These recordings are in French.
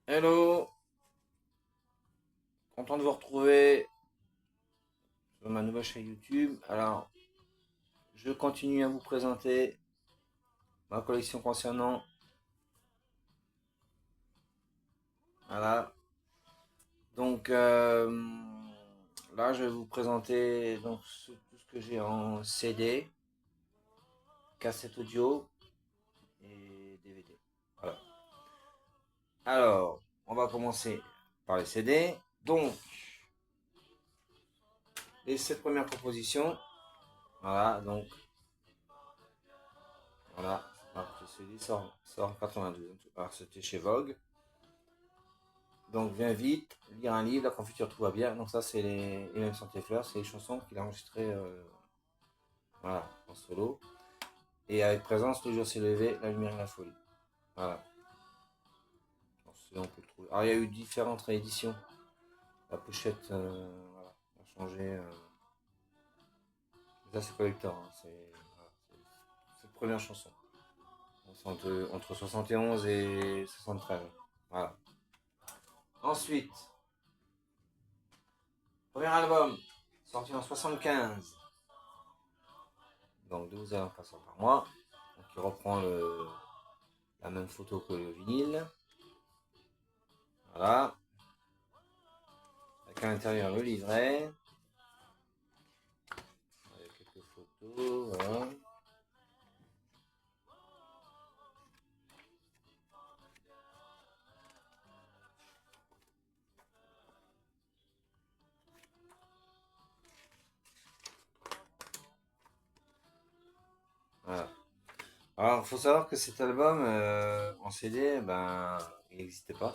Hello, content de vous retrouver sur ma nouvelle chaîne YouTube. Alors, je continue à vous présenter ma collection concernant, voilà. Donc là, je vais vous présenter donc tout ce que j'ai en CD, cassette audio et DVD. Voilà. Alors, on va commencer par les CD. Donc, les 7 premières propositions. Voilà, donc voilà. Alors, ce CD sort en 92. Alors, c'était chez Vogue. Donc viens vite, lire un livre, la confiture tout va bien. Donc ça c'est les mêmes Santé Fleurs, c'est les chansons qu'il a enregistrées voilà, en solo. Et avec présence, le jour s'est levé, la lumière et la folie. Voilà. On peut le trouver. Alors il y a eu différentes rééditions. La pochette voilà, a changé. Ça c'est collector, hein, voilà, c'est la première chanson. C'est entre 71 et 73. Voilà. Ensuite, premier album, sorti en 75. Donc 12 heures en passant par mois. Donc il reprend la même photo que le vinyle. Voilà. Avec à l'intérieur le livret. Avec quelques photos. Voilà. Voilà. Alors il faut savoir que cet album en CD, ben, il n'existait pas.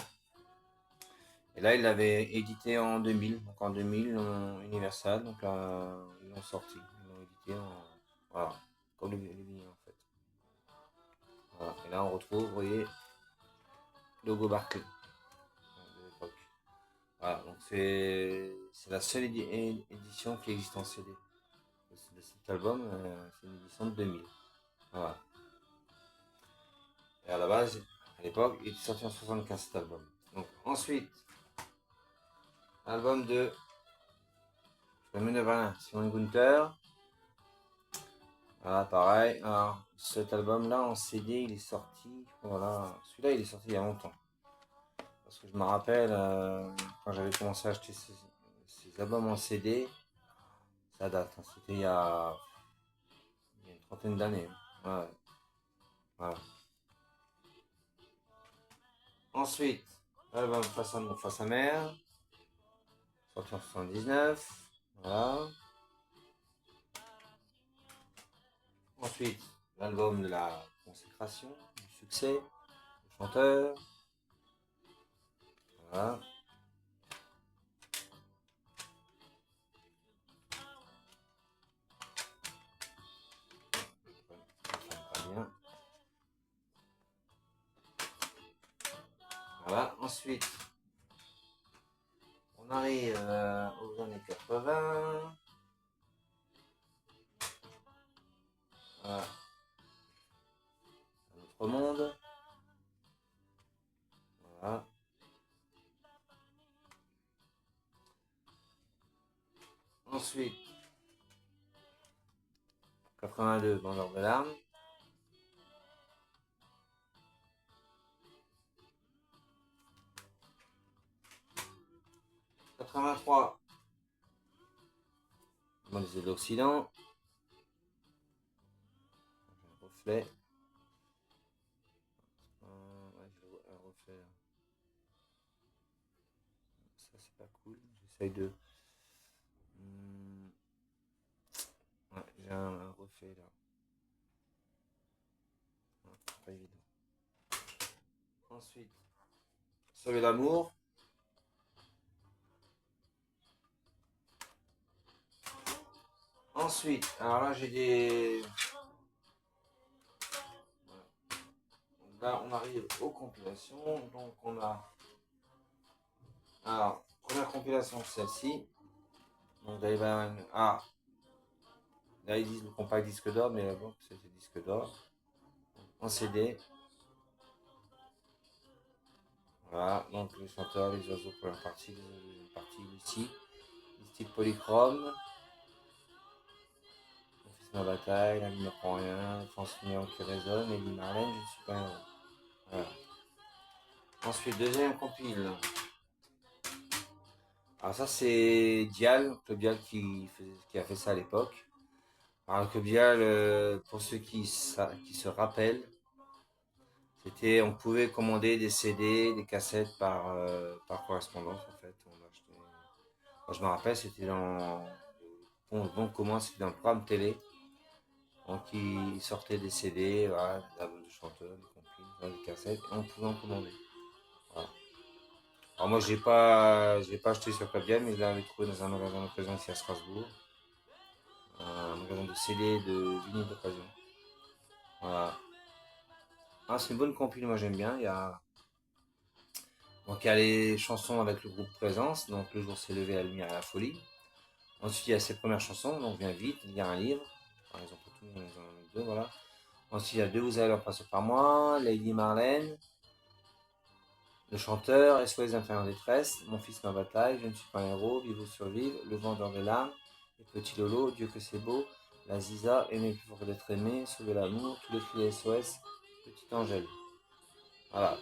Et là, il l'avait édité en 2000. Donc en 2000, Universal. Donc là, ils l'ont sorti. Ils l'ont édité en. Voilà. Comme le vinyle en fait. Voilà. Et là, on retrouve, vous voyez, logo Barclay de l'époque. Voilà, donc c'est la seule édition qui existe en CD de cet album, c'est une édition de 2000. Voilà. Et à la base, à l'époque, il est sorti en 75 cet album. Donc ensuite, album de Flemming Valin, Simon Gunther. Voilà, pareil. Alors, cet album-là en CD, il est sorti. Voilà, celui-là, il est sorti il y a longtemps. Parce que je me rappelle, quand j'avais commencé à acheter ces albums en CD, ça date, hein. C'était il y a une trentaine d'années, hein. Ouais, voilà. Ensuite, l'album Face à mer, sorti en 79. Voilà. Ensuite, l'album de la consécration, du succès, le chanteur. Voilà. Pas bien. Voilà. Ensuite, on arrive aux années 80. Voilà. Un autre monde. Voilà. Ensuite, 82, Vendeur de larmes. 83, Monde de l'Occident. Un reflet. Ouais, j'ai un reflet là. Ça, c'est pas cool. J'essaye de. Hmm, ouais, j'ai un reflet là. Ouais, pas évident. Ensuite, Sauver l'amour. Ensuite, alors là, j'ai des. Voilà. Donc là, on arrive aux compilations. Donc, on a. Alors, première compilation, celle-ci. Donc, ah, là, ils disent le compact disque d'or, mais bon, c'était disque d'or. En CD. Voilà, donc les chanteurs, les oiseaux, première partie, deuxième partie, Lucie, le style polychrome, mon fils ma bataille, la vie ne prend rien, France Mignon qui résonne, et Marlène, je ne suis pas un héros. Voilà. Ensuite, deuxième compile. Alors ça c'est Dial, Club Dial qui a fait ça à l'époque. Alors Club Dial, pour ceux qui se rappellent, c'était, on pouvait commander des CD, des cassettes par correspondance en fait. On achetait. Moi, je me rappelle, c'était dans bon commun, c'était dans le programme télé. Donc ils sortaient des CD, voilà, des albums de chanteurs, des compiles, des cassettes, et on pouvait en commander. Voilà. Alors moi je l'ai pas acheté sur Club Dial, mais je l'avais trouvé dans un magasin d'occasion ici à Strasbourg. Un magasin de CD de vinyle d'occasion. Voilà. Ah, c'est une bonne compile, moi j'aime bien. Donc, il y a les chansons avec le groupe Présence, donc le jour s'est levé, la lumière et la folie. Ensuite, il y a ses premières chansons, donc Viens vite, il y a un livre. Par exemple, tout, ils en ont mis deux, voilà. Ensuite, il y a Deux vous allez leur passer par moi, Lady Marlène, le chanteur, SOS Inférieur en détresse, Mon fils ma bataille, Je ne suis pas un héros, Vive ou survive, Le vendeur des larmes, Le petit Lolo, Dieu que c'est beau, La Ziza, Aimer plus fort que d'être aimé, Sauver l'amour, Tous les cris SOS, Petit Angèle. Voilà.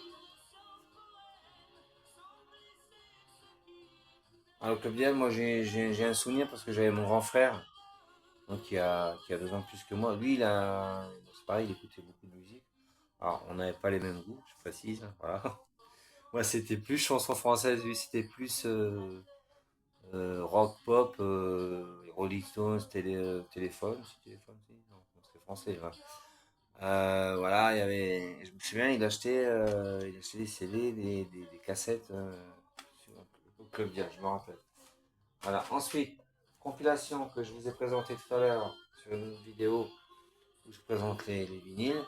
Alors, Club Dial, moi j'ai un souvenir parce que j'avais mon grand frère, donc qui a 2 ans de plus que moi. Lui, c'est pareil, il écoutait beaucoup de musique. Alors, on n'avait pas les mêmes goûts, je précise, hein, voilà. Moi, c'était plus chanson française, lui, c'était plus rock, pop, Rolling Stones, téléphone, c'est téléphone, si non, c'est français, voilà. Voilà, je me souviens, il achetait des CD, des cassettes au Club Dial, je me rappelle. Voilà. Ensuite, compilation que je vous ai présentée tout à l'heure sur une vidéo où je présente les vinyles.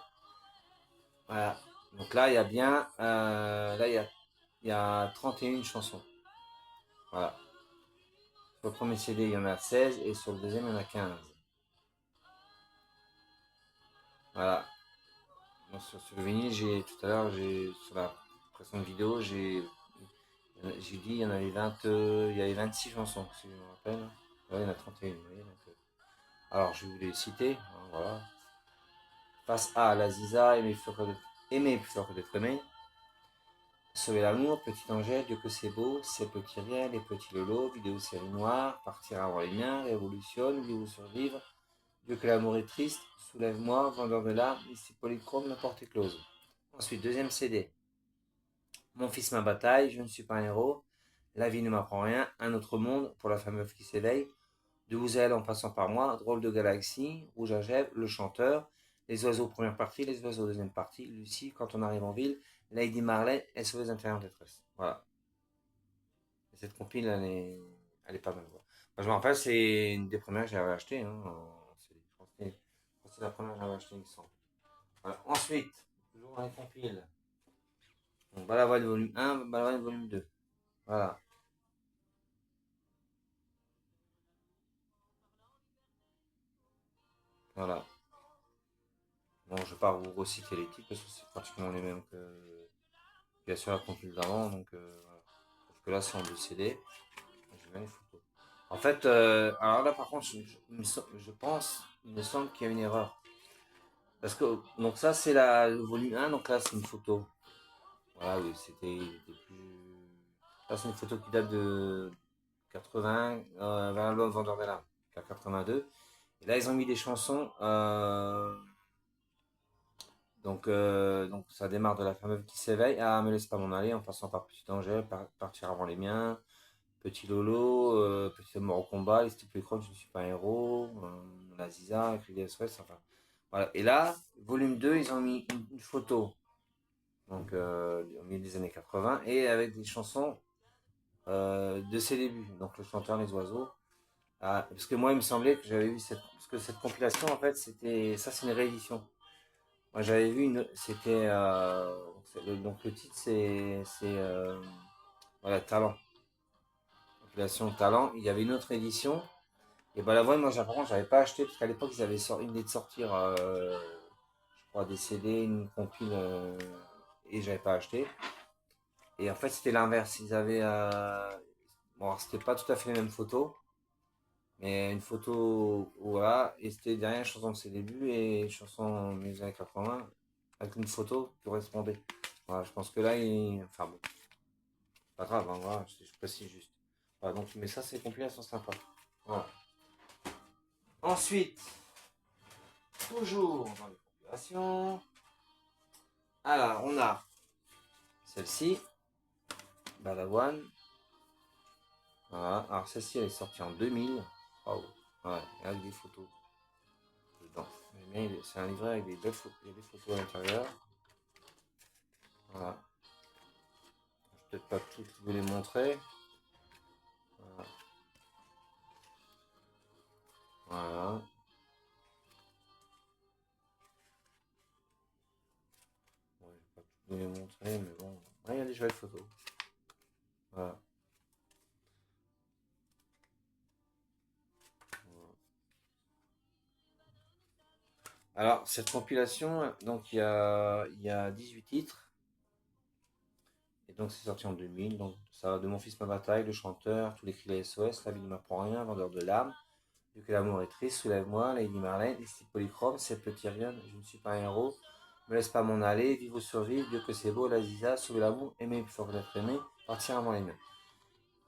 Voilà. Donc là, il y a bien, là, il y a 31 chansons. Voilà. Sur le premier CD, il y en a 16 et sur le deuxième, il y en a 15. Voilà. Donc, sur le vinyle, tout à l'heure, sur la précédente vidéo, j'ai dit il y en avait 20, il y avait 26 chansons, si je me rappelle. Là, il y en a 31. Vous voyez, donc, alors, je vais vous les citer. Hein, voilà. Face A, la Ziza, aimer plus fort que d'être aimé. Sauver l'amour, petit Angèle, Dieu que c'est beau, c'est petit rien, les petits lolos, vidéo série noire, partir avant les miens, révolutionne, vivre ou survivre, Dieu que l'amour est triste, soulève-moi, vendeur de larmes, ici polychrome, la porte est close. Ensuite, deuxième CD. Mon fils ma bataille, je ne suis pas un héros, la vie ne m'apprend rien, un autre monde pour la femme meuf qui s'éveille, de vous à elle en passant par moi, drôle de galaxie, rouge à Gève, le chanteur, les oiseaux première partie, les oiseaux deuxième partie, Lucie, quand on arrive en ville, Lady Marley, SOS Inférieur détresse. Voilà. Et cette compile, elle est pas mal. Quoi. Moi, je me rappelle, c'est une des premières que j'avais achetées. Hein, je pense que c'est la première que j'avais achetée, il me semble. Voilà. Ensuite, toujours dans les compiles. Donc, Balavoine volume 1, Balavoine volume 2. Voilà. Voilà. Bon, je ne vais pas vous reciter les titres parce que c'est pratiquement les mêmes qu'il y a sur la compile d'avant. Donc, voilà. Sauf que là, c'est en 2 CD. Je mets les photos. En fait, alors là, par contre, je pense, il me semble qu'il y a une erreur. Parce que, donc ça, c'est le volume 1, donc là, c'est une photo. Voilà, oui, il était plus. Là, c'est une photo qui date de 80, vers l'album Vendeur des larmes, qui est 82. Et là, ils ont mis des chansons. Donc ça démarre de la femme qui s'éveille. Ah, me laisse pas m'en aller, en passant par Petit Angèle, partir avant les miens. Petit Lolo, Petit mort au combat, les Stupid Crocs, je ne suis pas un héros. La Ziza, avec les SOS, enfin. Voilà. Et là, volume 2, ils ont mis une photo. Donc, au milieu des années 80, et avec des chansons de ses débuts. Donc, le chanteur, les oiseaux. Ah, parce que moi, il me semblait que j'avais vu parce que cette compilation, en fait, c'est une réédition. Moi, j'avais vu c'était, donc le titre, c'est voilà, Talent. Compilation Talent. Il y avait une autre édition. Et bah, la voix, moi, par contre, j'avais pas acheté, parce qu'à l'époque, ils venaient de sortir, je crois, des CD, une compile, et j'avais pas acheté. Et en fait, c'était l'inverse. Ils avaient. Bon, alors, c'était pas tout à fait les mêmes photos, mais une photo, voilà, et c'était derrière une chanson de ses débuts et une chanson des années 80 avec une photo qui correspondait. Voilà, je pense que là, enfin bon, pas grave, hein, voilà, je précise juste. Voilà, donc, mais ça, ces compilations sont sympas. Voilà. Ensuite, toujours dans les compilations. Alors, on a celle-ci, Balavoine. Voilà. Alors, celle-ci, elle est sortie en 2000. Oh, ouais, avec des photos dedans. C'est un livret avec des belles photos, il y a des photos à l'intérieur. Voilà. Je vais peut-être pas toutes vous les montrer. Voilà. Voilà. Ouais, je vais pas toutes vous les montrer, mais bon. Ouais, il y a des jolies photos. Voilà. Alors, cette compilation, donc il y a 18 titres. Et donc, c'est sorti en 2000. Donc, ça va de Mon fils, ma bataille, Le chanteur, Tous les cris de SOS, La vie ne m'apprend rien, Vendeur de larmes, Vu que l'amour est triste, Soulève-moi, Lady Marlène, Les styles polychromes, C'est petit rien, Je ne suis pas un héros, Me laisse pas m'en aller, Vive ou survivre, Dieu que c'est beau, La Ziza, Sauver l'amour, Aimer plus fort que d'être aimé, Partir avant les miens.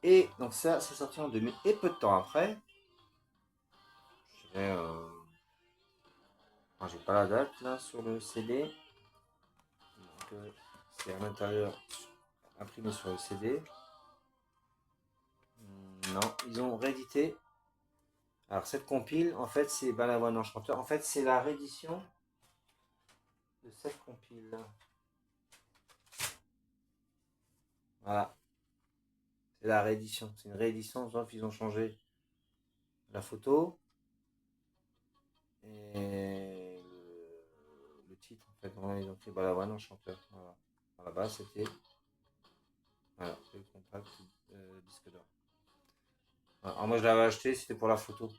Et donc, ça, c'est sorti en 2000. Et peu de temps après, je dirais, j'ai pas la date là sur le CD. Donc, c'est à l'intérieur imprimé sur le CD. Non, ils ont réédité. Alors cette compile, en fait, c'est Balavoine Enchanteur. En fait, c'est la réédition de cette compile. Voilà, c'est la réédition. C'est une réédition, sauf qu'ils ont changé la photo et le titre. En fait, vraiment, ils ont fait Balavoine Enchanteur. Voilà. À la base, c'était voilà, le compact disque d'or. Alors moi, je l'avais acheté, c'était pour la photo.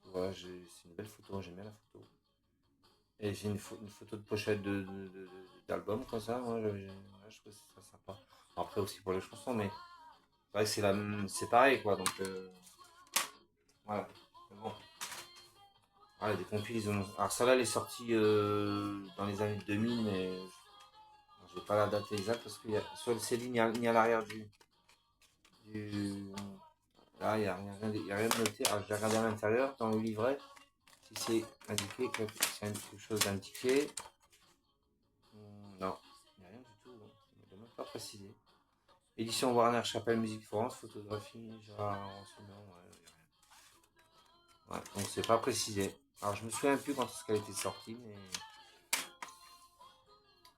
Voilà, c'est une belle photo, j'aime bien la photo. Et j'ai une photo de pochette d'album comme ça, moi je trouve ça sympa. Après aussi pour les chansons, mais c'est vrai que c'est pareil quoi, donc voilà. Mais bon, voilà, des compiles, alors celle-là elle est sortie dans les années 2000, mais j'ai pas la date exacte parce que sur le CD, il y a l'arrière du... Là, il n'y a, y a rien de noté. Alors, je vais regarder à l'intérieur, dans le livret, si c'est indiqué, c'est quelque chose d'indiqué. Non, il n'y a rien du tout. Il ne même pas précisé. Édition Warner Chapelle Musique France, photographie, Gérard Renseignement, ouais, rien. Ouais, donc c'est pas précisé. Alors je me souviens plus quand est-ce qu'elle a été sortie, mais.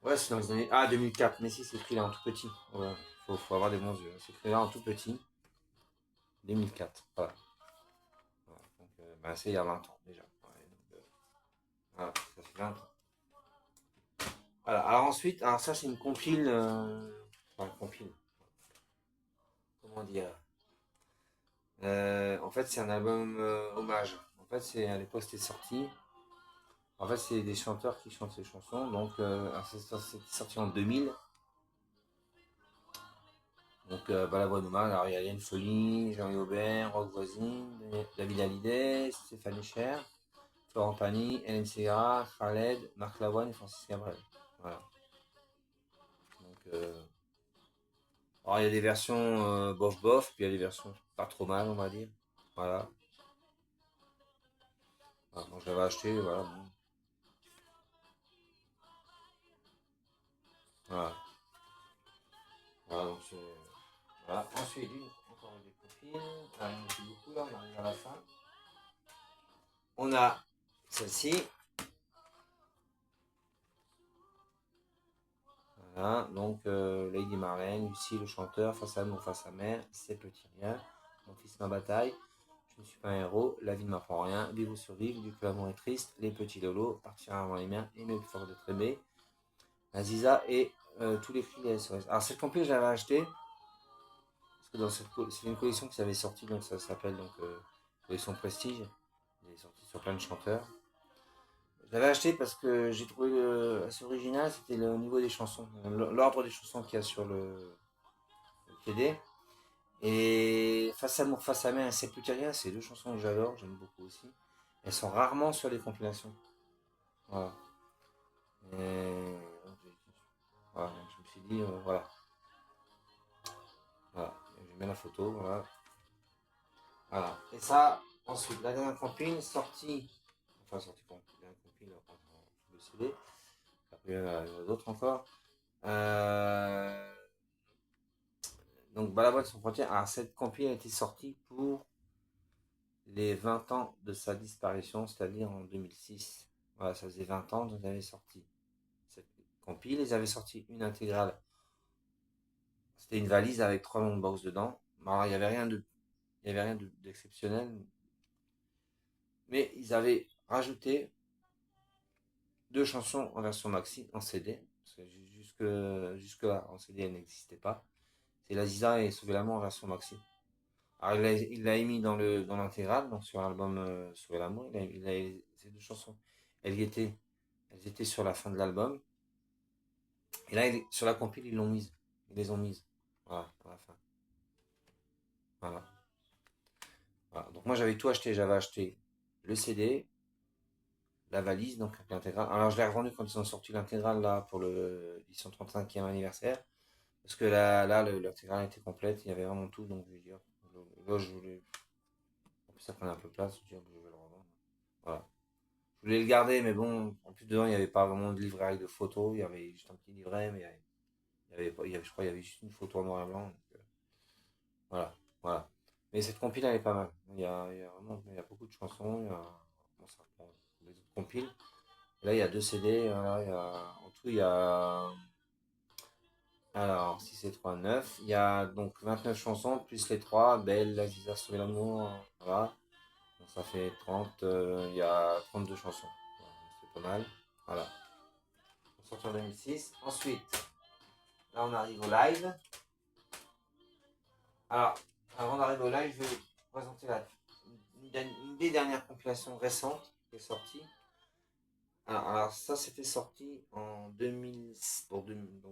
Ouais, c'est dans les années. Ah, 2004, mais si, c'est écrit là en tout petit. Ouais, faut avoir des bons yeux. C'est écrit là en tout petit. 2004, voilà. Voilà, donc, c'est il y a 20 ans déjà. Ouais, donc, voilà, ça fait 20 ans. Voilà, alors ensuite, alors ça c'est une compile. Enfin, compile. Comment dire? En fait, c'est un album hommage. En fait, c'est à l'époque c'était sorti. En fait, c'est des chanteurs qui chantent ces chansons. Donc, c'est sorti en 2000. Donc, Balavoine Oumal, alors il y a Yann Folie, Jean Aubert, Rock Voisine, David Hallyday, Stéphane Cher, Florent Pagny, Hélène Ségara, Khaled, Marc Lavoine et Francis Cabrel. Voilà. Donc, alors il y a des versions bof bof, puis il y a des versions pas trop mal, on va dire. Voilà. Voilà, moi, je l'avais acheté, voilà. Bon. Voilà. Voilà, donc c'est. Voilà. Ensuite, encore des copines. Ah, il y en a beaucoup là, on arrive à la fin. On a celle-ci. Voilà, donc Lady Marlène, Lucie le chanteur, Face à nous, face à mère, C'est petit rien, Mon fils, ma bataille, Je ne suis pas un héros, La vie ne m'apprend rien, Vivre ou survivre, Du que l'amour est triste, Les petits lolos, Partir avant les miens, Aimer plus fort d'être aimé, Aziza et tous les cris des SOS. Alors cette compil, je l'avais acheté parce que c'est une collection qui avait sorti, donc ça s'appelle donc collection Prestige. Elle est sortie sur plein de chanteurs. J'avais acheté parce que j'ai trouvé assez original, c'était le niveau des chansons, l'ordre des chansons qu'il y a sur le CD. Et Face à Amour, Face à Mer et Sepultura, c'est deux chansons que j'adore, j'aime beaucoup aussi. Elles sont rarement sur les compilations. Voilà. Et voilà, je me suis dit, voilà, voilà. J'aime bien la photo, voilà. Voilà. Et ça, ensuite, la dernière compile sortie, enfin sortie pour la dernière compile, le CD. Après, il y en a d'autres encore. Euh, donc, Balavoine sans frontières. Alors, cette compile a été sortie pour les 20 ans de sa disparition, c'est-à-dire en 2006. Voilà, ça faisait 20 ans qu'ils avaient sorti cette compile. Ils avaient sorti une intégrale. C'était une valise avec 3 longues box dedans. Alors, il y avait rien d'exceptionnel. Mais ils avaient rajouté deux chansons en version maxi, en CD. Parce que jusque-là, en CD, elle n'existait pas. C'est L'Aziza et Sauver l'amour en version maxi. Alors, il l'a émis dans l'intégrale, donc sur l'album Sauver l'amour. Ces deux chansons, elles étaient sur la fin de l'album. Et là, sur la compile, ils l'ont mise. Ils les ont mises. Voilà, à la fin. Voilà. Voilà. Donc moi, j'avais tout acheté. J'avais acheté le CD, la valise, donc l'intégrale. Alors, je l'ai revendu quand ils ont sorti l'intégrale là pour le édition 35e anniversaire. Parce que là l'intégrale était complète, il y avait vraiment tout, donc je vais dire. Là, je voulais. En plus, ça prenait un peu de place, je vais le revendre. Voilà. Je voulais le garder, mais bon, en plus dedans, il n'y avait pas vraiment de livret avec de photos, il y avait juste un petit livret, mais il y avait pas, je crois qu'il y avait juste une photo en noir et blanc. Donc, voilà, voilà. Mais cette compile, elle est pas mal. Il y a beaucoup de chansons, bon, ça reprend les autres compiles. Et là, il y a deux CD, voilà, en tout, il y a. Alors, si c'est 3 9 il y a donc 29 chansons, plus les 3 Belle, Aziza, Sauver l'amour, voilà. Donc ça fait 30, il y a 32 chansons. Voilà, c'est pas mal. Voilà. On sort en 2006. Ensuite, là on arrive au live. Alors, avant d'arriver au live, je vais vous présenter une des dernières compilations récentes qui est sortie. Alors ça, c'était sorti en 2000, donc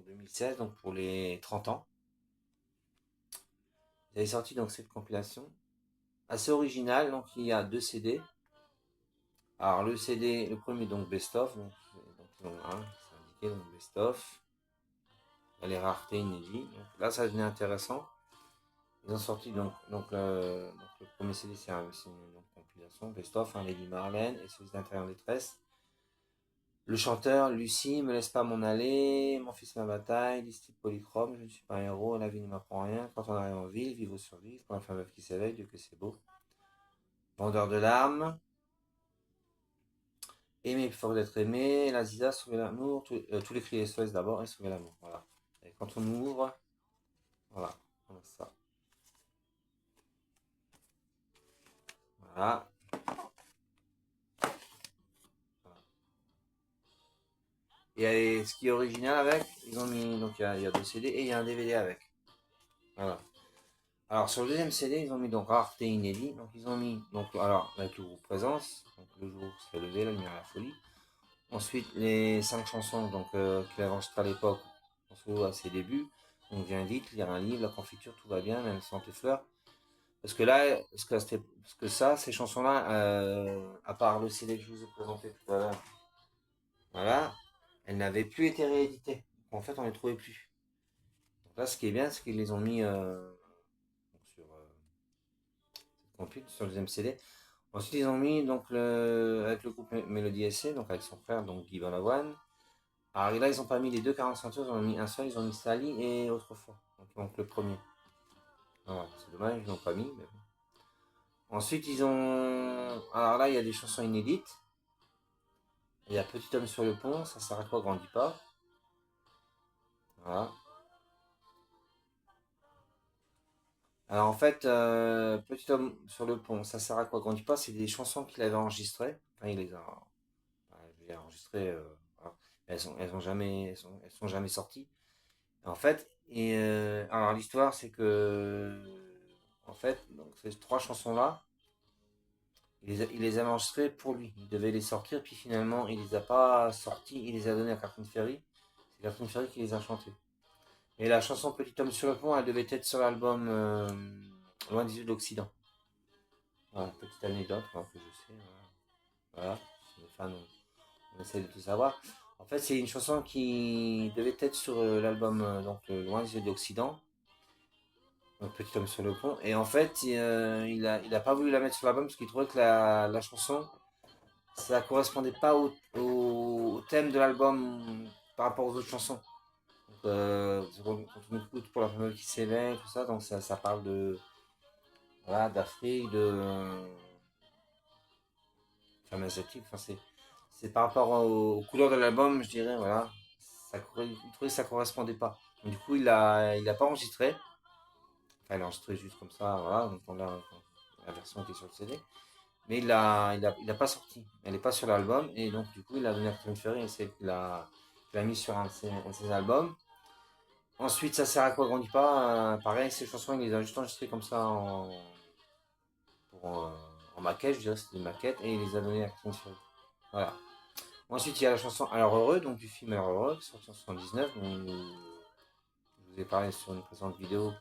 2016, donc pour les 30 ans. Ils avaient sorti donc cette compilation assez originale, donc il y a deux CD. Alors le CD, le premier donc Best of, donc, hein, c'est indiqué donc Best of. Il y a les raretés inédites. Donc, là ça devenait intéressant. Ils ont sorti donc le premier CD c'est une compilation Best of, hein, Lady Marlène et celui d'Intérieur en détresse. Le chanteur, Lucie, Me laisse pas m'en aller, Mon fils ma bataille, Distique polychrome, Je ne suis pas un héros, La vie ne m'apprend rien, Quand on arrive en ville, Vivre ou survivre, Pour la femme veuve qui s'éveille, Dieu que c'est beau. Vendeur de larmes, Aimer plus fort d'être aimé, La Ziza, Sauver l'amour, tous les cris SOS d'abord et Sauver l'amour. Voilà. Et quand on ouvre, voilà, on a ça. Voilà. Voilà. Et ce qui est original avec, ils ont mis, donc il y a deux CD et il y a un DVD avec. Voilà. Alors sur le deuxième CD, ils ont mis donc rareté inédit. Donc ils ont mis, donc alors avec le groupe Présence, donc le jour se fait lever, la lumière la folie. Ensuite les 5 chansons donc qu'il a enregistrées à l'époque, en solo à ses débuts. Donc viens vite, lire un livre, la confiture, tout va bien, même sans tes fleurs. Parce que là, parce que ça, ces chansons-là, à part le CD que je vous ai présenté tout à l'heure, voilà, elles n'avaient plus été rééditées. Donc, en fait, on les trouvait plus. Donc là, ce qui est bien, c'est qu'ils les ont mis sur cette compil, sur le deuxième CD. Ensuite, ils ont mis donc avec le groupe Mélodie SC, donc avec son frère, donc Guy Balavoine. Alors là, ils n'ont pas mis les deux 45 tours, ils en ont mis un seul, ils ont mis Sally et Autrefois. Donc le premier. Voilà, c'est dommage, ils l'ont pas mis, mais bon. Ensuite, ils ont. Alors là, il y a des chansons inédites. Il y a Petit homme sur le pont, ça s'arrête pas, grandit pas. Voilà. Alors en fait, Petit homme sur le pont, ça s'arrête pas, grandit pas, c'est des chansons qu'il avait enregistrées. Enfin, il les a, je les ai enregistrées. Voilà. Elles sont jamais sorties. En fait, alors l'histoire, c'est que, en fait, donc ces trois chansons-là, Il les avait enregistrés pour lui. Il devait les sortir, puis finalement, il les a pas sortis. Il les a donnés à Catherine Ferry. C'est Catherine Ferry qui les a chantés. Et la chanson Petit homme sur le pont, elle devait être sur l'album Loin des yeux de l'Occident. Voilà, petite anecdote que je sais. Voilà, les fans, on essaie de tout savoir. En fait, c'est une chanson qui devait être sur l'album Loin des yeux de l'Occident. Un petit homme sur le pont. Et en fait, il a pas voulu la mettre sur l'album parce qu'il trouvait que la chanson, ça correspondait pas au thème de l'album par rapport aux autres chansons. Donc, quand on écoute pour la femme qui s'éveille, tout ça, donc ça parle voilà, d'Afrique, de femme asiatique. Enfin, c'est par rapport aux couleurs de l'album, je dirais, voilà. Il trouvait que ça correspondait pas. Donc, du coup, il a pas enregistré. Enfin, il a enregistré juste comme ça, voilà. Donc, la version qui est sur le CD. Mais il a pas sorti. Elle n'est pas sur l'album. Et donc, du coup, il a donné à Catherine Ferry et c'est qu'il a mis sur un de ses albums. Ensuite, ça sert à quoi grandit pas. Pareil, ces chansons, il les a juste enregistrées comme ça pour, en maquette, je dirais, c'était une maquette. Et il les a données à Catherine Ferry. Voilà. Ensuite, il y a la chanson Alors Heureux, donc du film Alors Heureux, qui est sorti en 79. Dont je vous ai parlé sur une présente vidéo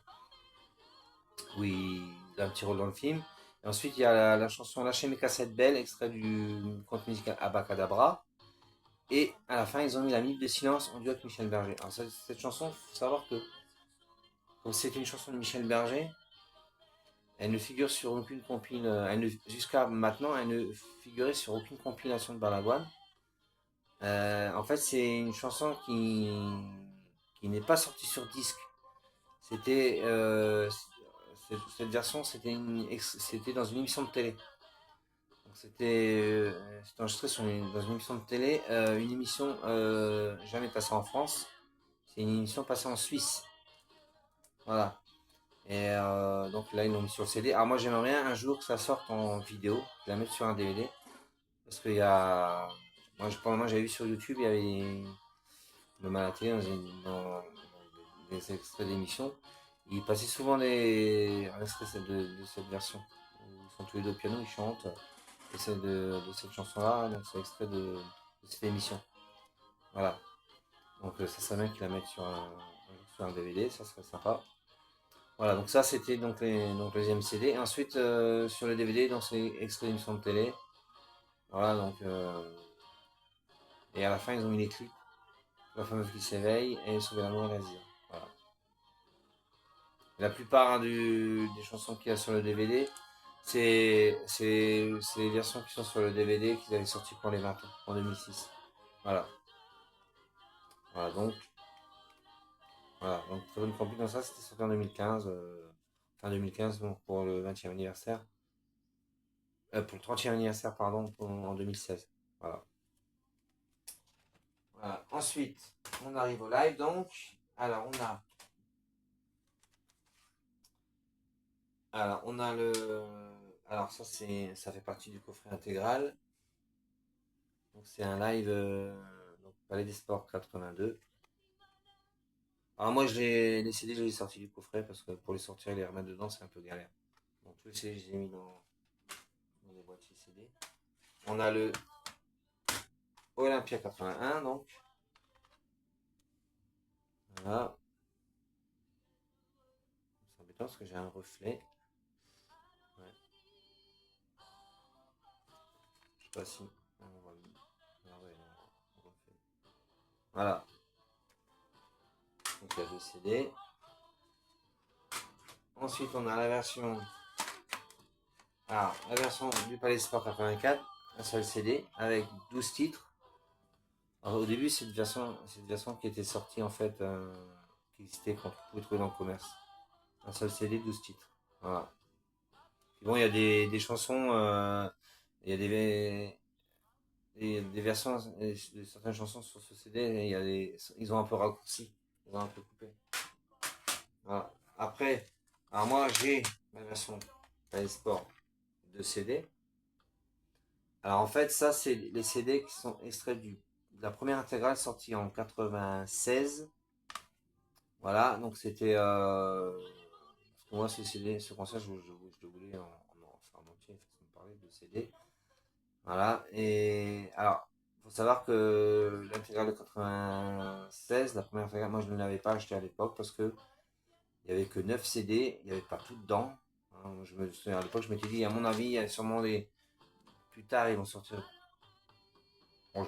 où il a un petit rôle dans le film. Et ensuite, il y a la chanson Lâchez mes cassettes belles, extrait du conte musical Abacadabra. Et à la fin, ils ont mis la minute de silence en duo avec Michel Berger. Alors, cette chanson, il faut savoir que, comme c'était une chanson de Michel Berger, elle ne figure sur aucune compile. Jusqu'à maintenant, elle ne figurait sur aucune compilation de Balavoine. En fait, c'est une chanson qui n'est pas sortie sur disque. C'était cette version, c'était dans une émission de télé. Donc c'était enregistré dans une émission de télé, une émission jamais passée en France. C'est une émission passée en Suisse. Voilà. Et donc là, ils l'ont mis sur le CD. Alors moi, j'aimerais bien un jour que ça sorte en vidéo, je la mettre sur un DVD. Parce qu'il y a. Pour le moment, j'avais vu sur YouTube, il y avait même à la télé, dans des extraits d'émissions. Il passait souvent un extrait de cette version. Ils sont tous les deux au piano, ils chantent. Et c'est de cette chanson-là, donc c'est extrait de cette émission. Voilà. Donc ça serait bien qu'ils la mettent sur un DVD, ça serait sympa. Voilà, donc ça c'était donc le deuxième CD. Et ensuite sur le DVD, donc c'est extrait d'émission de télé. Voilà, donc et à la fin ils ont mis les clips. La femme qui s'éveille et Sauver l'amour et l'Asie. Voilà. La plupart des chansons qu'il y a sur le DVD, c'est les versions qui sont sur le DVD qu'ils avaient sorti pour les 20 ans, en 2006. Voilà. Voilà, donc très bonne compil dans ça, c'était sorti en 2015, fin 2015, donc pour le 20e anniversaire. Pour le 30e anniversaire, pardon, en 2016. Voilà. Voilà. Ensuite, on arrive au live donc. Alors, on a le. Alors, ça fait partie du coffret intégral. Donc, c'est un live donc, Palais des Sports 82. Alors, moi, les CD, je les ai sortis du coffret parce que pour les sortir et les remettre dedans, c'est un peu galère. Donc, tous les CD, je les ai mis dans les boîtiers CD. On a le Olympia 81, donc. Voilà. C'est embêtant parce que j'ai un reflet. Ouais. Je sais pas si. On voit ah ouais, non, reflet. Voilà. Donc il y a deux CD. Ensuite, on a la version. Alors, la version du Palais Sport 84, un seul CD avec 12 titres. Alors, au début, c'est une version qui était sortie en fait, qui existait qu'on pouvait trouver dans le commerce. Un seul CD, 12 titres. Voilà. Puis bon, il y a des chansons, il y a des versions de certaines chansons sur ce CD, ils ont un peu raccourci, ils ont un peu coupé. Voilà. Après, alors moi j'ai ma version Palais Sport de CD. Alors en fait, ça c'est les CD qui sont extraits de la première intégrale sortie en 96. Voilà, donc c'était. Moi, ce CD, ce concert, je le voulais enfin, en entier, façon de parler de CD. Voilà, et alors, il faut savoir que l'intégrale de 96, la première intégrale, moi je ne l'avais pas acheté à l'époque parce que il n'y avait que 9 CD, il n'y avait pas tout dedans. Hein, je me souviens à l'époque, je m'étais dit, à mon avis, il y a sûrement des. Plus tard, ils vont sortir. Bon,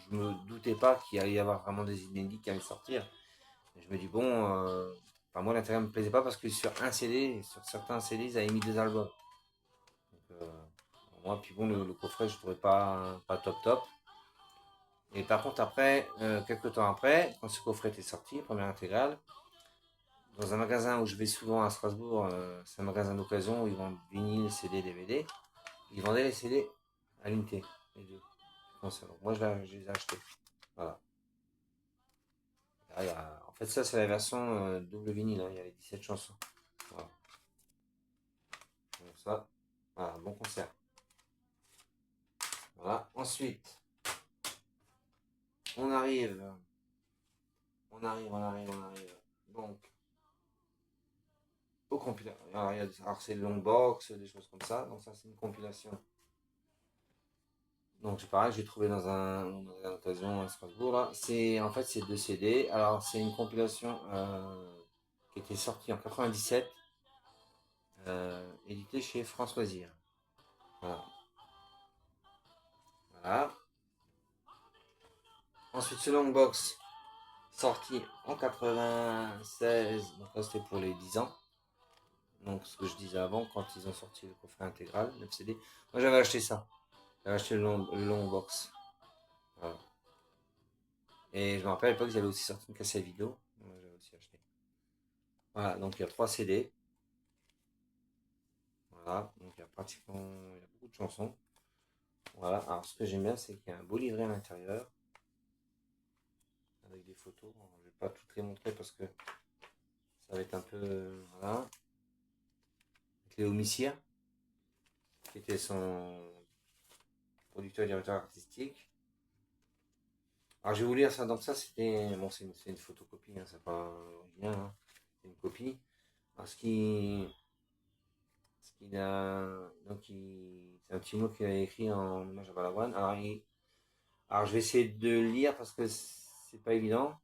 je me doutais pas qu'il allait y avoir vraiment des inédits qui allaient sortir. Et je me dis, bon, enfin, moi l'intérêt ne me plaisait pas parce que sur un CD, sur certains CD, ils avaient mis des albums. Donc, moi, puis bon, le coffret, je trouvais pas top top. Et par contre, après, quelques temps après, quand ce coffret était sorti, première intégrale, dans un magasin où je vais souvent à Strasbourg, c'est un magasin d'occasion où ils vendent vinyle, CD, DVD. Ils vendaient les CD à l'unité, les deux. Donc moi, je les ai achetés. Voilà. Là, en fait, ça, c'est la version double vinyle, hein. Il y a les 17 chansons. Voilà. Donc ça, voilà, bon concert. Voilà. Ensuite, on arrive. On arrive. Donc, au compilation. Alors, c'est le long box, des choses comme ça. Donc, ça, c'est une compilation. Donc, c'est pareil, j'ai trouvé dans une occasion à Strasbourg. Là. En fait, c'est deux CD. Alors, c'est une compilation qui était sortie en 97, éditée chez France Loisirs. Voilà. Voilà. Ensuite, ce long box, sorti en 96. Donc, là, c'était pour les 10 ans. Donc, ce que je disais avant, quand ils ont sorti le coffret intégral, le CD. Moi, j'avais acheté ça. J'avais acheté le long box. Voilà. Et je me rappelle à l'époque, ils avaient aussi sorti une cassette vidéo. Moi, j'avais aussi acheté. Voilà, donc il y a 3 CD. Voilà, donc il y a beaucoup de chansons. Voilà, alors ce que j'aime bien, c'est qu'il y a un beau livret à l'intérieur. Avec des photos. Alors, je vais pas toutes les montrer parce que ça va être un peu. Voilà. Avec Léo Missire, qui était son producteur et directeur artistique. Alors je vais vous lire ça. Donc ça, c'était. Bon, c'est une photocopie, hein, c'est pas original. Hein. C'est une copie. Alors ce qu'il a. Donc c'est un petit mot qu'il a écrit en hommage à Balavoine. Alors je vais essayer de le lire parce que c'est pas évident.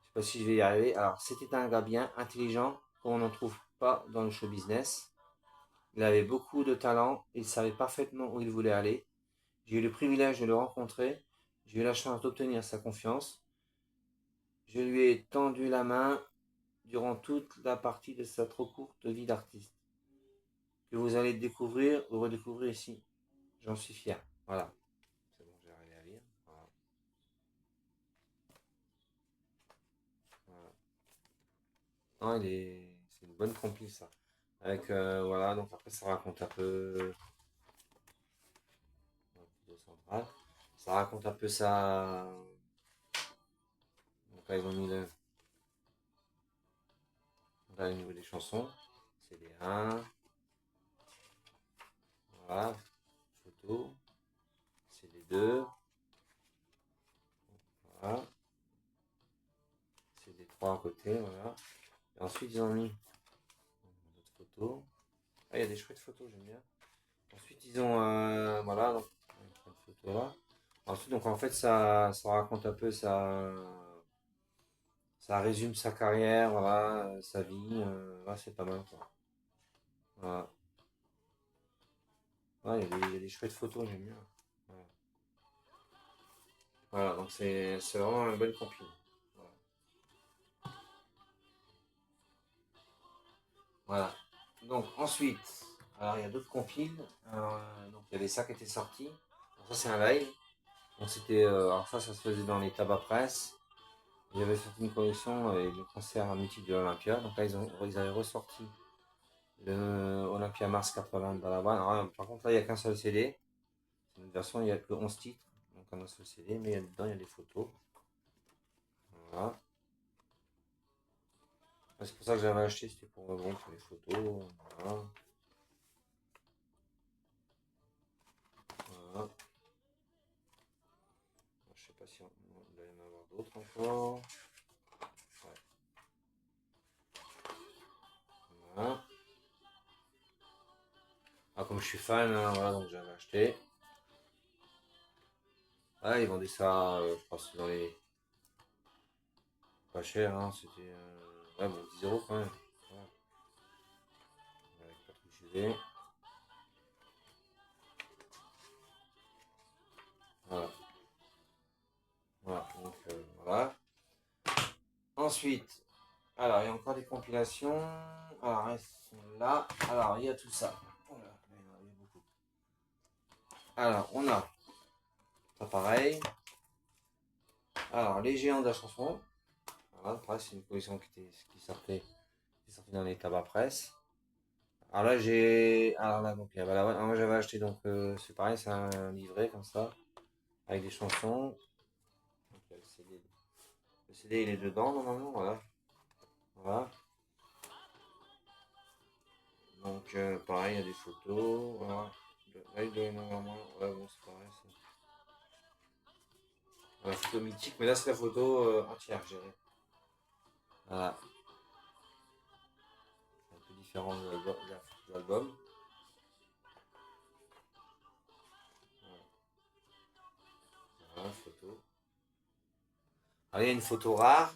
Je sais pas si je vais y arriver. Alors c'était un gars bien intelligent qu'on n'en trouve pas dans le show business. Il avait beaucoup de talent. Il savait parfaitement où il voulait aller. J'ai eu le privilège de le rencontrer. J'ai eu la chance d'obtenir sa confiance. Je lui ai tendu la main durant toute la partie de sa trop courte vie d'artiste, que vous allez découvrir ou redécouvrir ici. J'en suis fier. Voilà. C'est bon, j'ai arrivé à lire. Voilà. Voilà. Non, c'est une bonne compil ça. Avec, voilà, donc après ça raconte un peu. Central. Ça raconte un peu ça. Donc là, ils ont mis là, au niveau des chansons. C'est les 1. Voilà. Photo. C'est les 2. Voilà. C'est les 3 à côté. Voilà. Et ensuite, ils ont mis d'autres photos. Ah, il y a des chouettes photos, j'aime bien. Ensuite, ils ont. Voilà. Donc, une photo là. Ensuite, donc en fait, ça raconte un peu ça résume sa carrière, voilà, sa vie. Voilà, c'est pas mal, quoi. Voilà. Ouais, il y a des chouettes photos, j'aime bien. Voilà. Voilà, donc c'est vraiment une bonne compil. Voilà. Voilà. Donc ensuite, alors il y a d'autres compiles. Donc il y avait ça qui était sorti. Donc, ça c'est un live. Donc c'était, alors ça se faisait dans les tabac presse. Il y avait sorti une collection avec le concert mythique de l'Olympia. Donc là ils avaient ressorti le Olympia Mars 80 de Balavoine. Alors, par contre là il n'y a qu'un seul CD. C'est une version, il n'y a que 11 titres. Donc un seul CD, mais dedans il y a des photos. Voilà. C'est pour ça que j'avais acheté, c'était pour, bon, pour les photos. Voilà. Voilà. Je sais pas si on doit y en avoir d'autres encore. Ouais. Voilà. Ah, comme je suis fan, hein, voilà, donc j'avais acheté. Ah, ils vendaient ça, je crois que c'est dans les. Pas cher, hein, c'était. Ouais, bon, 10 euros quand même. Voilà, avec pas trop usé. Voilà, voilà, donc voilà. Ensuite, alors, il y a encore des compilations. Alors, elles sont là. Alors, il y a tout ça. Voilà, il y a beaucoup. Alors, on a ça pareil. Alors, les géants de la chanson. Voilà, pareil, c'est une collection qui sortait dans les tabacs presse. Alors là, j'ai. Alors là, donc, alors, moi j'avais acheté, donc c'est pareil, c'est un livret comme ça, avec des chansons. Donc, il y a le CD, il est dedans normalement, voilà. Voilà. Donc, pareil, il y a des photos. Voilà. Là, il doit y en avoir moins. Ouais, bon, c'est pareil. La photo mythique, mais là, c'est la photo entière, je dirais. Voilà. C'est un peu différent de l'album. Voilà, voilà, photo. Alors, il y a une photo rare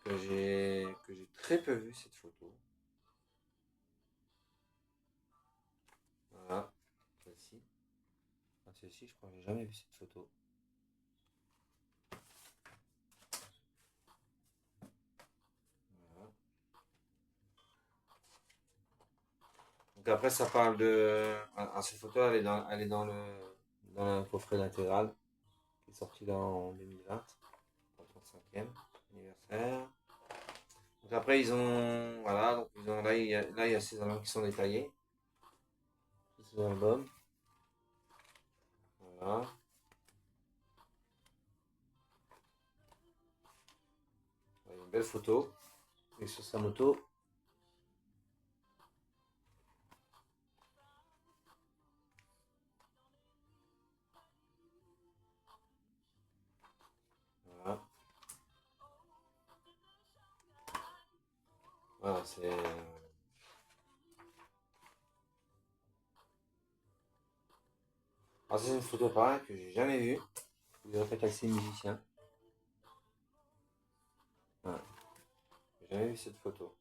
que j'ai très peu vue, cette photo. Voilà, celle-ci. Ah, celle-ci, je crois que j'ai jamais vu cette photo. Voilà. Donc après, ça parle de. Cette photo, elle est dans le coffret d'intégral qui est sorti en 2020, pour le 35e anniversaire. Donc après, ils ont. Voilà, donc là, il y a ces albums qui sont détaillés. Ces albums. Voilà. Il y a une belle photo. Et sur sa moto. Voilà. Voilà, c'est. Alors, c'est une photo pareille que j'ai jamais vue. Vous verrez peut-être avec ces musiciens. Voilà. J'ai jamais vu cette photo.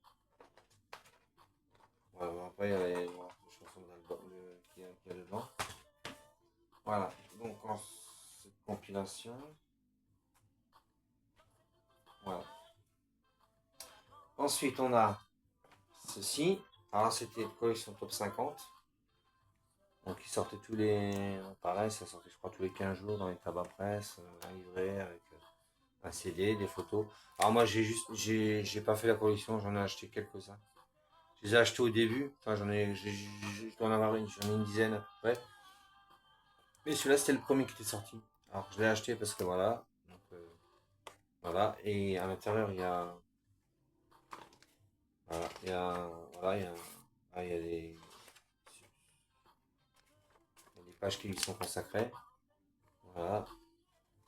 Voilà, bon, après, il y a les chansons qu'il y a dedans. Voilà, donc cette compilation. Voilà. Ensuite, on a ceci. Alors, c'était une collection top 50. Donc, il sortait tous les. Pareil, ça sortait, je crois, tous les 15 jours dans les tabacs presse, un livret avec un CD, des photos. Alors, moi, j'ai pas fait la collection, j'en ai acheté quelques-uns. Je les ai achetés au début. Enfin, je dois en avoir j'en ai une dizaine à peu près. Mais celui-là, c'était le premier qui était sorti. Alors, je l'ai acheté parce que voilà. Donc, voilà. Et à l'intérieur, il y a. Voilà. Voilà, il y a des pages qui lui sont consacrées. Voilà.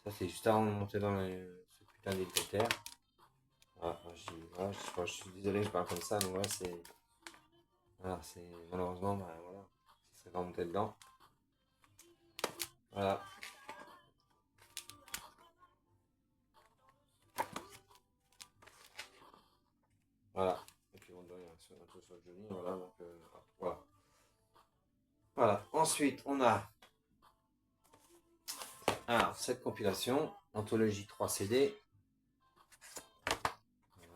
Ça, c'est juste avant de monter dans ce putain d'hélicoptère. Voilà. Je suis désolé, je parle comme ça, mais voilà, c'est. Voilà, c'est. Malheureusement, bah, voilà. Ça serait pas monter dedans. Voilà. Voilà. Et puis, on doit un truc sur le Johnny. Voilà. Donc, voilà. Voilà. Ensuite, on a. Alors, cette compilation, Anthologie 3 CD.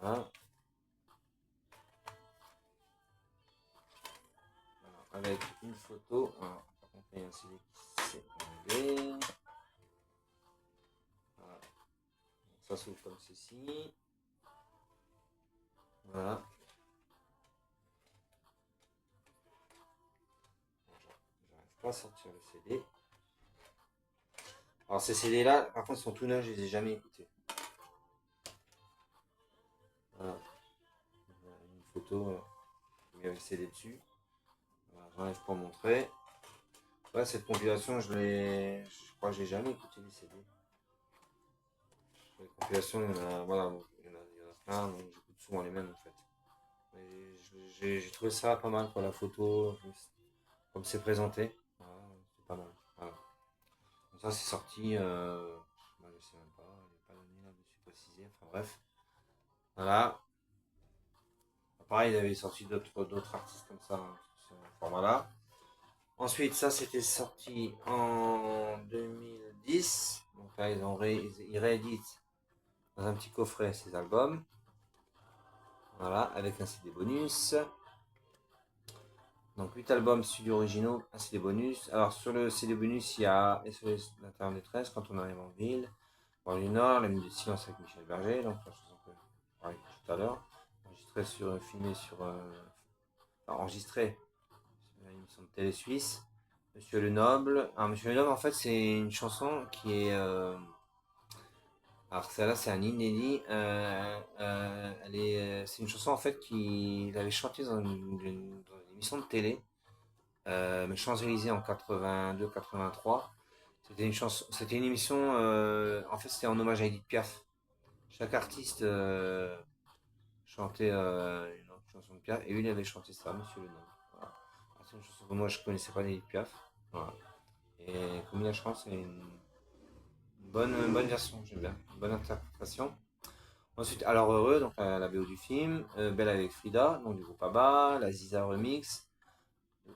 Voilà. Alors, avec une photo. Alors, par contre, il y a un CD qui s'est enlevé. Voilà. Donc, ça s'ouvre comme ceci. Voilà. J'arrive pas à sortir le CD. Alors, ces CD-là, par contre, sont tout neufs, je les ai jamais écoutés. Voilà. Une photo qui met le CD dessus. Voilà, j'arrive pas à montrer. Ouais, cette compilation, je crois que j'ai jamais écouté les CD. Les compilations, il y en a, voilà, il y en a plein, donc j'écoute souvent les mêmes en fait. J'ai trouvé ça pas mal, quoi, la photo, comme c'est présenté. Voilà, c'est pas mal. Voilà. Donc ça, c'est sorti, bah, je sais même pas, il n'y a pas d'année là-dessus précisé. Enfin bref, voilà. Pareil, il avait sorti d'autres artistes comme ça, hein, sur ce format-là. Ensuite, ça, c'était sorti en 2010. Donc là, ils rééditent dans un petit coffret ces albums. Voilà, avec un CD bonus. Donc 8 albums studio originaux, un CD bonus. Alors sur le CD bonus, il y a SOS l'intérieur des 13 quand on arrive en ville. Dans le Nord, la minute de silence avec Michel Berger, donc la chanson que j'ai parlé tout à l'heure. Enregistré filmé sur, enfin, enregistré sur une émission de télé suisse. Monsieur Le Noble. Alors Monsieur Le Noble, en fait, c'est une chanson qui est, alors celle-là, c'est un inédit. C'est une chanson en fait qu'il avait chantée dans une émission de télé. Champs-Élysées en 82-83. C'était une émission, en fait c'était en hommage à Edith Piaf. Chaque artiste chantait une autre chanson de Piaf et lui il avait chanté ça, Monsieur Le Nom. Voilà. C'est une chanson que moi je connaissais pas d'Edith Piaf. Voilà. Et comme il a chanté, c'est une bonne version, j'aime bien, une bonne interprétation. Ensuite, Alors Heureux, donc la BO du film, Belle avec Frida, donc du groupe ABBA, la Ziza Remix,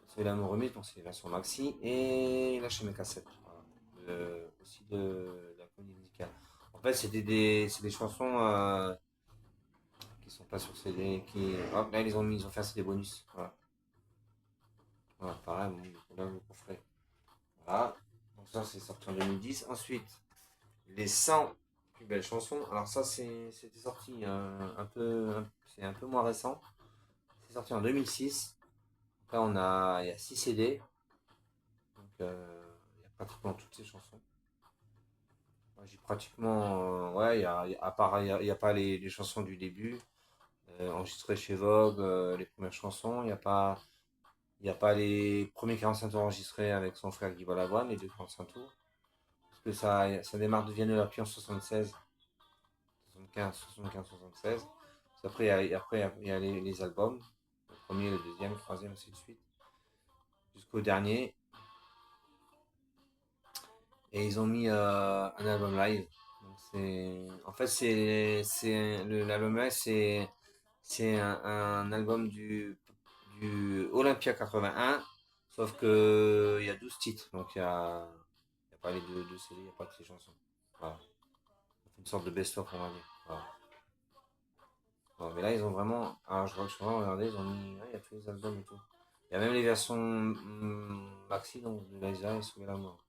c'est l'amour remix, donc c'est la version maxi, et Lâcher mes cassettes, voilà. Aussi de la comédie musicale. En fait, c'est des chansons qui sont pas sur CD, hop, là ils ont fait un CD bonus, voilà. Voilà, pareil, bon, là le coffret. Voilà, donc ça c'est sorti en 2010. Ensuite, les 100 plus belles chansons. Alors ça c'était sorti c'est un peu moins récent. C'est sorti en 2006. Là il y a 6 CD. Donc il y a pratiquement toutes ces chansons. Moi, j'ai pratiquement, ouais, à part, il y a pas les chansons du début, enregistrées chez Vogue, les premières chansons, il y a pas les premiers 45 tours enregistrés avec son frère Guy Balavoine, les deux 45 tours. Parce que ça démarre de Vienne de la Pluie en 76, 75, 75, 76. Après, il y a les albums, le premier, le deuxième, le troisième, ainsi de suite, jusqu'au dernier. Et ils ont mis un album live. Donc en fait, l'album live, c'est un album du Olympia 81, sauf que il y a 12 titres, donc il y a pas les deux CD, il n'y a pas que les chansons. Voilà. Une sorte de best-of, on va dire. Voilà. Bon, mais là, ils ont vraiment. Alors, je vois que je suis vraiment regardé, ils ont mis. Ouais, il y a tous les albums et tout. Il y a même les versions maxi, donc de Liza et Sauver la mort.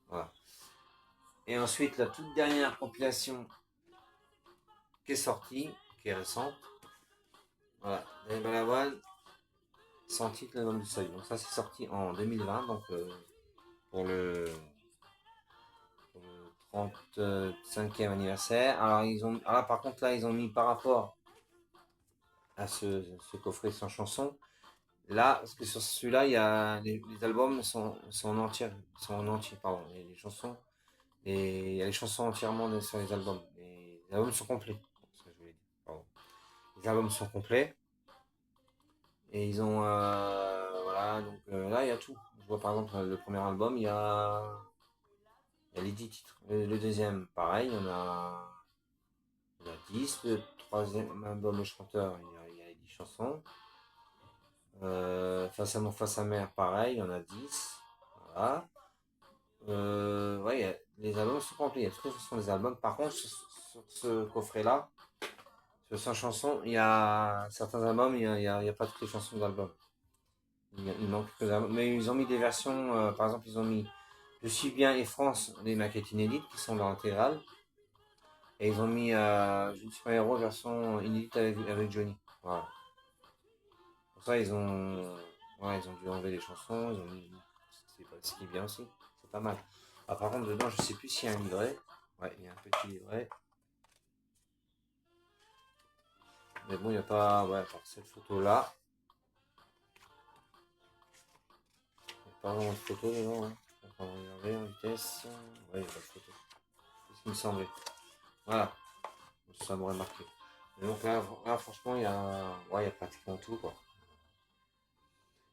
Voilà. Et ensuite, la toute dernière compilation qui est sortie, qui est récente. Voilà, Daniel Balavoine, sans titre, l'album du seuil. Donc ça, c'est sorti en 2020, donc pour le, pour le 35e anniversaire. Alors par contre, là, ils ont mis par rapport à ce coffret sans chanson. Là, parce que sur celui-là, il y a les albums sont en entier, pardon, les chansons, et il y a les chansons entièrement sur les albums. Les albums sont complets. C'est ce que je voulais dire. Pardon. Les albums sont complets. Et ils ont. Voilà, donc là, il y a tout. Je vois par exemple le premier album, il y a les 10 titres. Le deuxième, pareil, il y en a 10. Le troisième album, le chanteur, il y a les 10 chansons. Face à mon, face à mère, pareil, il y en a 10. Voilà. Ouais, les albums sont complets, il y a toutes les chansons des albums. Par contre, sur ce coffret-là, sur 100 chansons, il y a certains albums, il y a pas toutes les chansons d'album. Il manque quelques albums. Mais ils ont mis des versions, par exemple, ils ont mis Je suis bien et France, les maquettes inédites qui sont dans l'intégrale. Et ils ont mis Je ne suis pas un héros, version inédite avec Johnny. Voilà. Pour ça, ils ont dû enlever les chansons. Ce qui est bien aussi. C'est pas mal. Ah, par contre, dedans, je sais plus s'il y a un livret. Ouais, il y a un petit livret. Mais bon, il n'y a pas. Ouais, par cette photo-là. Il n'y a pas vraiment de photo dedans. Hein. On va regarder en vitesse. Ouais, il n'y a pas de photo. C'est ce qui me semblait. Voilà. Ça m'aurait marqué. Et donc là, franchement, ouais, il y a pratiquement tout, quoi.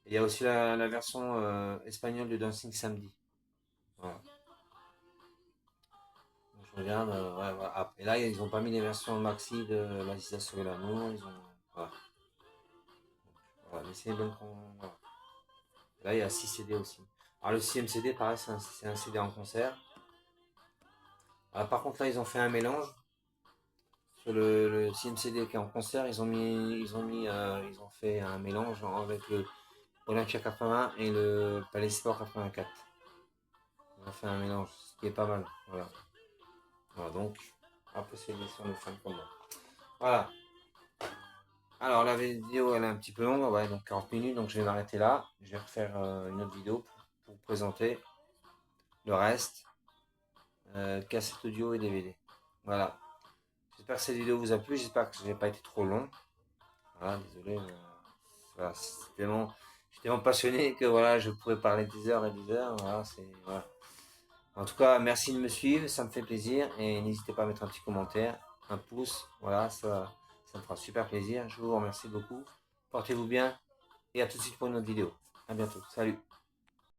Et il y a aussi la version espagnole de Dancing Samedi. Voilà. Donc, je regarde, ouais, voilà. Et là, ils ont pas mis les versions maxi de La Lisa sur l'amour. Ils ont. Voilà. Voilà, mais c'est bon voilà. Là, il y a 6 CD aussi. Alors, le 6e CD, pareil, c'est un CD en concert. Alors, par contre, là, ils ont fait un mélange. Sur le 6e CD qui est en concert, ils ont fait un mélange avec le Olympia 80 et le Palais Sport 84. Ils ont fait un mélange, ce qui est pas mal. Voilà. Voilà, donc, après, c'est l'édition de fin de combat. Voilà. Alors, la vidéo, elle est un petit peu longue, ouais, donc 40 minutes, donc je vais m'arrêter là. Je vais refaire une autre vidéo pour vous présenter le reste, cassette audio et DVD. Voilà. J'espère que cette vidéo vous a plu, j'espère que je n'ai pas été trop long. Voilà, désolé, mais voilà, je suis tellement passionné que voilà, je pourrais parler des heures et des heures. Voilà, voilà. En tout cas, merci de me suivre, ça me fait plaisir et n'hésitez pas à mettre un petit commentaire, un pouce, voilà, ça me fera super plaisir. Je vous remercie beaucoup. Portez-vous bien et à tout de suite pour une autre vidéo. À bientôt. Salut.